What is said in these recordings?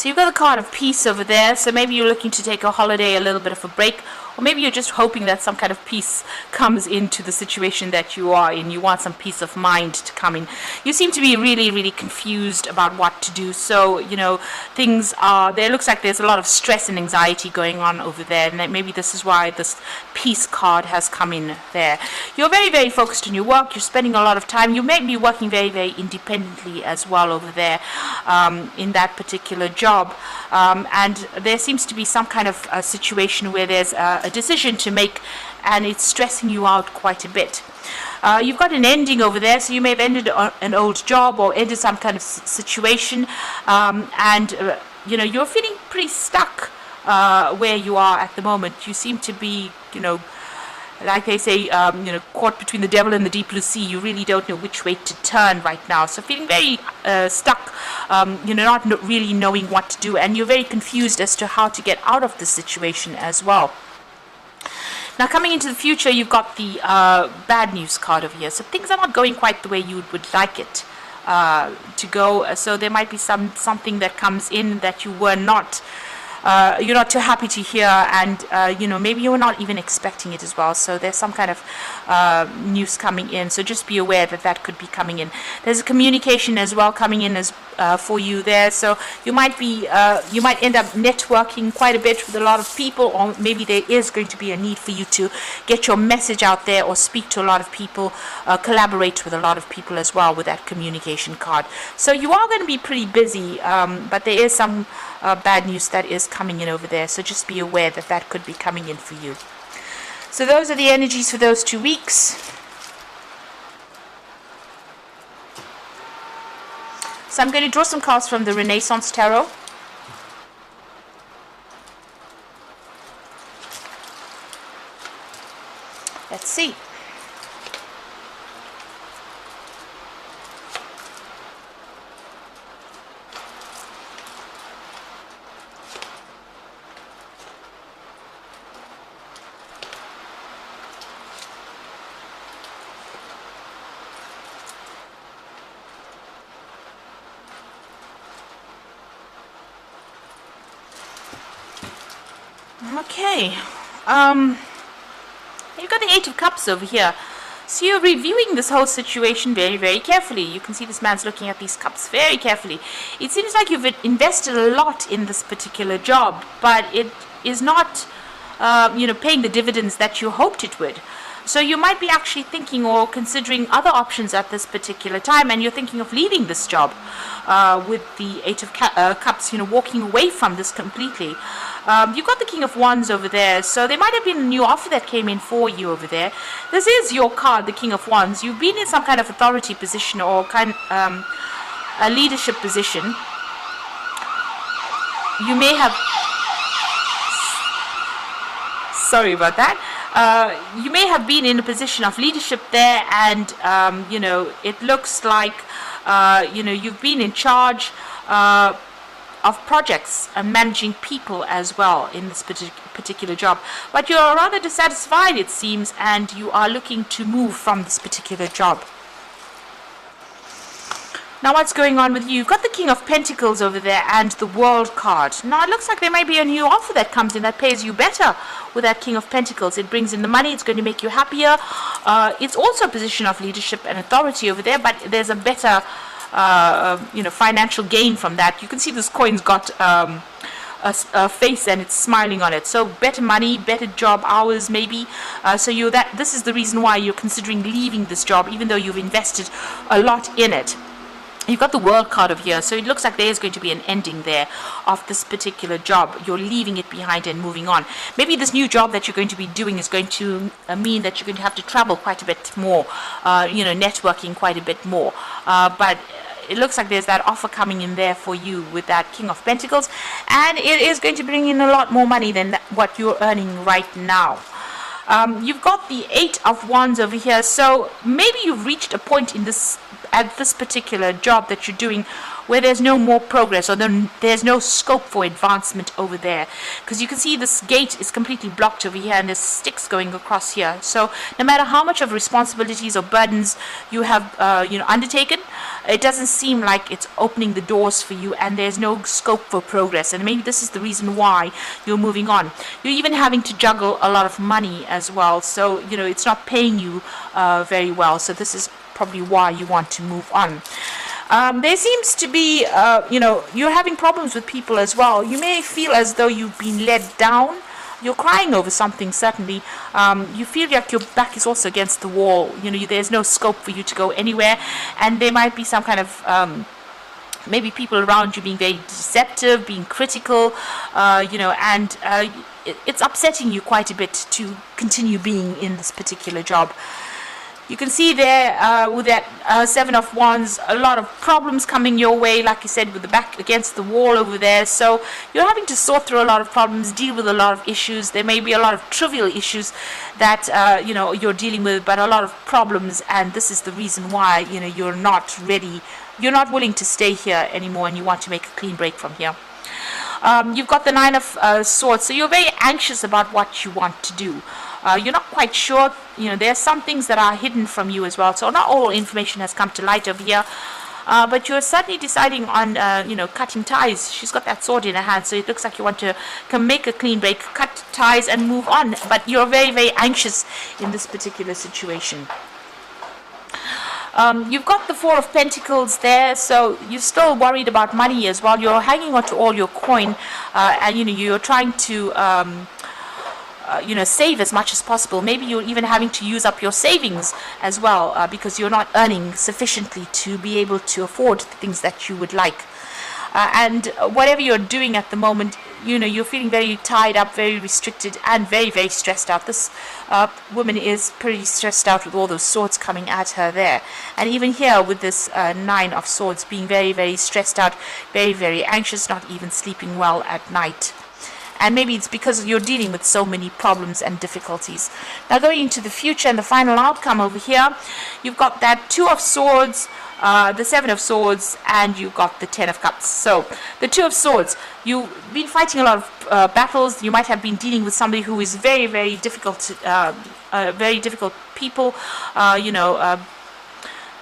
So you've got the card of peace over there. So maybe you're looking to take a holiday, a little bit of a break, or maybe you're just hoping that some kind of peace comes into the situation that you are in. You want some peace of mind to come in. You seem to be really, really confused about what to do. So, you know, things are, there looks like there's a lot of stress and anxiety going on over there. And maybe this is why this peace card has come in there. You're very, very focused on your work. You're spending a lot of time. You may be working very, very independently as well over there in that particular job. And there seems to be some kind of a situation where there's a decision to make, and it's stressing you out quite a bit. You've got an ending over there, so you may have ended an old job or ended some kind of situation, and you know, you're feeling pretty stuck where you are at the moment. You seem to be, you know, like they say, you know, caught between the devil and the deep blue sea. You really don't know which way to turn right now. So feeling very stuck, you know, not really knowing what to do, and you're very confused as to how to get out of this situation as well. Now, coming into the future, you've got the bad news card over here. So things are not going quite the way you would like it to go. So there might be something that comes in that you were not, you're not too happy to hear, and you know, maybe you're not even expecting it as well. So there's some kind of news coming in. So just be aware that that could be coming in. There's a communication as well coming in as for you there. So you might be, you might end up networking quite a bit with a lot of people, or maybe there is going to be a need for you to get your message out there or speak to a lot of people, collaborate with a lot of people as well with that communication card. So you are going to be pretty busy, but there is some bad news that is coming in over there. So just be aware that that could be coming in for you. So those are the energies for those 2 weeks. So I'm going to draw some cards from the Renaissance Tarot. Let's see. Okay, you've got the Eight of Cups over here. So you're reviewing this whole situation very, very carefully. You can see this man's looking at these cups very carefully. It seems like you've invested a lot in this particular job, but it is not, you know, paying the dividends that you hoped it would. So you might be actually thinking or considering other options at this particular time, and you're thinking of leaving this job with the Eight of Cups, you know, walking away from this completely. You've got the King of Wands over there, so there might have been a new offer that came in for you over there. This is your card, the King of Wands. You've been in some kind of authority position or kind a leadership position. You may have, sorry about that. You may have been in a position of leadership there, and you know, it looks like you know, you've been in charge of projects and managing people as well in this particular job, but you're rather dissatisfied, it seems, and you are looking to move from this particular job. Now, what's going on with you? You've got the King of Pentacles over there and the World card. Now, it looks like there may be a new offer that comes in that pays you better with that King of Pentacles. It brings in the money. It's going to make you happier. It's also a position of leadership and authority over there, but there's a better, you know, financial gain from that. You can see this coin's got a face and it's smiling on it. So better money, better job hours, maybe. So this is the reason why you're considering leaving this job, even though you've invested a lot in it. You've got the World card over here, so it looks like there is going to be an ending there of this particular job. You're leaving it behind and moving on. Maybe this new job that you're going to be doing is going to mean that you're going to have to travel quite a bit more, you know, networking quite a bit more. But it looks like there's that offer coming in there for you with that King of Pentacles, and it is going to bring in a lot more money than what you're earning right now. You've got the Eight of Wands over here, so maybe you've reached a point in this, at this particular job that you're doing, where there's no more progress, or there's no scope for advancement over there. Because you can see this gate is completely blocked over here, and there's sticks going across here. So no matter how much of responsibilities or burdens you have undertaken, it doesn't seem like it's opening the doors for you, and there's no scope for progress. And maybe this is the reason why you're moving on. You're even having to juggle a lot of money as well, so it's not paying you very well. So this is probably why you want to move on. There seems to be you're having problems with people as well. You may feel as though you've been let down. You're crying over something, certainly. You feel like your back is also against the wall. There's no scope for you to go anywhere, and there might be some kind of maybe people around you being very deceptive, being critical, and it's upsetting you quite a bit to continue being in this particular job. You can see there with that Seven of Wands, a lot of problems coming your way, like I said, with the back against the wall over there. So you're having to sort through a lot of problems, deal with a lot of issues. There may be a lot of trivial issues that you're dealing with, but a lot of problems, and this is the reason why you're not ready. You're not willing to stay here anymore, and you want to make a clean break from here. You've got the Nine of Swords, so you're very anxious about what you want to do. You're not quite sure. There are some things that are hidden from you as well, so not all information has come to light over here. But you're certainly deciding on, cutting ties. She's got that sword in her hand, so it looks like you want to make a clean break, cut ties, and move on. But you're very, very anxious in this particular situation. You've got the Four of Pentacles there, so you're still worried about money as well. You're hanging on to all your coin, and you're trying to save as much as possible. Maybe you're even having to use up your savings as well, because you're not earning sufficiently to be able to afford the things that you would like. And whatever you're doing at the moment, you're feeling very tied up, very restricted, and very, very stressed out. This woman is pretty stressed out with all those swords coming at her there. And even here with this Nine of Swords, being very, very stressed out, very, very anxious, not even sleeping well at night. And maybe it's because you're dealing with so many problems and difficulties. Now going into the future and the final outcome over here, you've got that Two of Swords, the Seven of Swords, and you've got the Ten of Cups. So the Two of Swords, you've been fighting a lot of battles. You might have been dealing with somebody who is very, very difficult, very difficult people,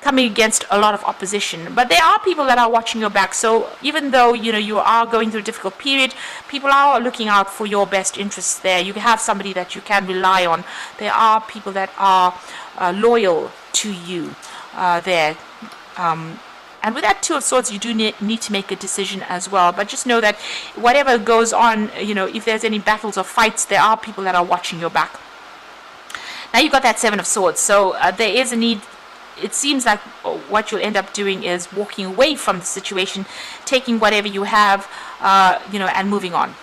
coming against a lot of opposition. But there are people that are watching your back. So even though you are going through a difficult period, people are looking out for your best interests there. You have somebody that you can rely on. There are people that are loyal to you there. And with that Two of Swords, you do need to make a decision as well. But just know that whatever goes on, if there's any battles or fights, there are people that are watching your back. Now you've got that Seven of Swords. So there is a need. It seems like what you'll end up doing is walking away from the situation, taking whatever you have, and moving on.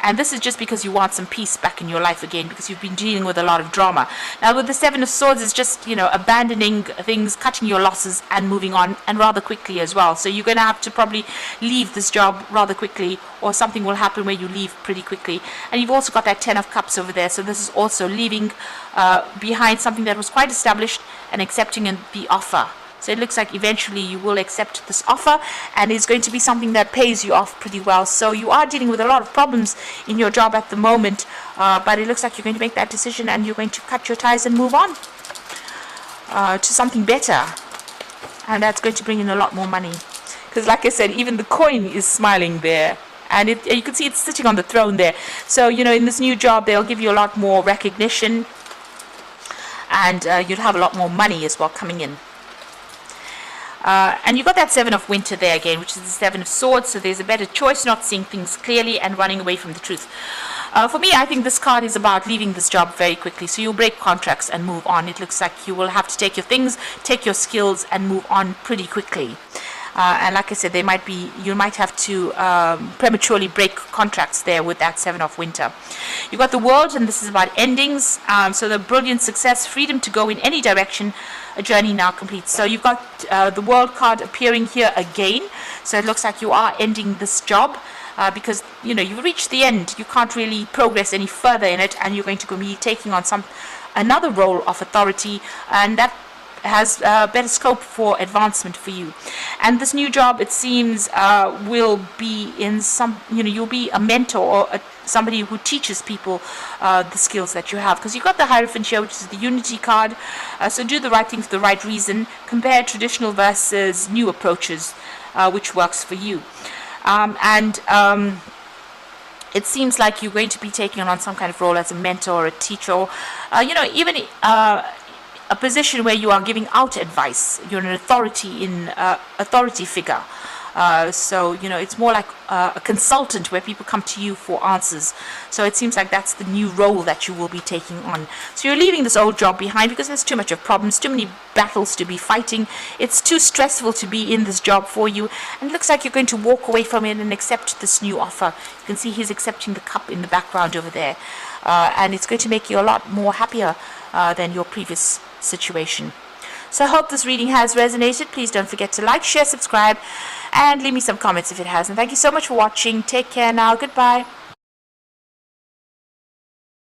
And this is just because you want some peace back in your life again, because you've been dealing with a lot of drama. Now with the Seven of Swords, it's just, abandoning things, cutting your losses, and moving on, and rather quickly as well. So you're going to have to probably leave this job rather quickly, or something will happen where you leave pretty quickly. And you've also got that Ten of Cups over there. So this is also leaving behind something that was quite established and accepting the offer. So it looks like eventually you will accept this offer, and it's going to be something that pays you off pretty well. So you are dealing with a lot of problems in your job at the moment, but it looks like you're going to make that decision, and you're going to cut your ties and move on to something better. And that's going to bring in a lot more money. Because like I said, even the coin is smiling there. And you can see it's sitting on the throne there. So, in this new job, they'll give you a lot more recognition, and you'll have a lot more money as well coming in. And you've got that Seven of Winter there again, which is the Seven of Swords. So there's a better choice, not seeing things clearly and running away from the truth. For me, I think this card is about leaving this job very quickly. So you'll break contracts and move on. It looks like you will have to take your things, take your skills, and move on pretty quickly. And like I said, you might have to prematurely break contracts there with that Seven of Winter. You've got the World, and this is about endings. So the brilliant success, freedom to go in any direction, a journey now complete. So you've got the World card appearing here again. So it looks like you are ending this job because you've reached the end. You can't really progress any further in it, and you're going to be taking on another role of authority, and that has better scope for advancement for you. And this new job, it seems, will be in some, you'll be a mentor or somebody who teaches people the skills that you have, because you've got the Hierophant here, which is the unity card. So do the right thing for the right reason. Compare traditional versus new approaches, which works for you. It seems like you're going to be taking on some kind of role as a mentor or a teacher, or even a position where you are giving out advice. You're an authority figure. So it's more like a consultant, where people come to you for answers. So it seems like that's the new role that you will be taking on. So you're leaving this old job behind because there's too much of problems, too many battles to be fighting. It's too stressful to be in this job for you, and it looks like you're going to walk away from it and accept this new offer. You can see he's accepting the cup in the background over there, and it's going to make you a lot more happier than your previous situation. So I hope this reading has resonated. Please don't forget to like, share, subscribe, and leave me some comments if it has. And thank you so much for watching. Take care now. Goodbye.